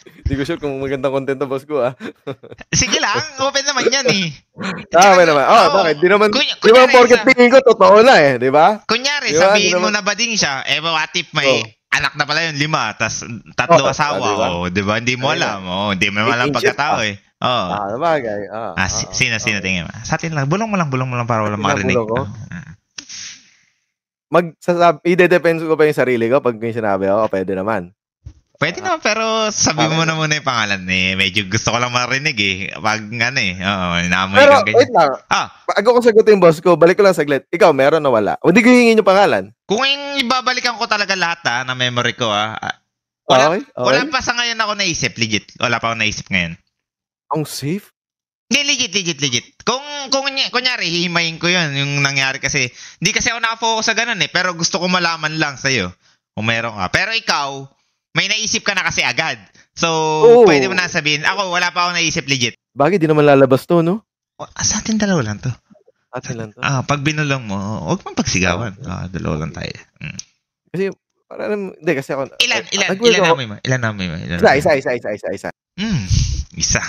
Hindi ko sure kung magandang content to, boss ko, ah. Sige lang, open naman yan eh. Okay naman. Bakit? Di naman porket tingin ko, totoo na eh, di ba? Kunyari, Diba? sabihin mo na bading siya, what if may anak na pala yun, 5, tas 3 asawa, di ba? Hindi mo alam, hindi mo alam pagkatao eh. Bagay. Sino tingin mo? Sa atin lang, bulong mo lang para walang marinig. Ide-depends ko pa yung sarili ko pag may sinabi ako, pwede naman. Pwede naman, pero sabihin mo na muna yung pangalan eh. Medyo gusto ko lang marinig eh. Pag inaamoy kang ganyan. Pero, wait lang. Bago ko sagutin, boss ko, balik ko lang saglit. Ikaw, meron na wala? O hindi ko hingin yung pangalan? Kung ibabalikan ko talaga lahat na memory ko Okay. Wala pa sa ngayon ako naisip, legit. Wala pa ako naisip ngayon. Ang safe? Hindi, legit. Kung kunyari, hihimayin ko yun, yung nangyari kasi. Hindi kasi ako nakafocus sa ganun eh. Pero gusto ko malaman lang sa'yo kung meron ka. Pero ikaw, may naisip ka na kasi agad. So, pwede mo na sabihin. Ako, wala pa ako naisip legit. Bagay, di naman lalabas to, no? Sa atin dalawa lang to. Atin lang to. Pag binulong mo, huwag mong pagsigawan. Dalawa lang tayo. Kasi, hindi kasi ako... Ilan na mo? Isa. Isa.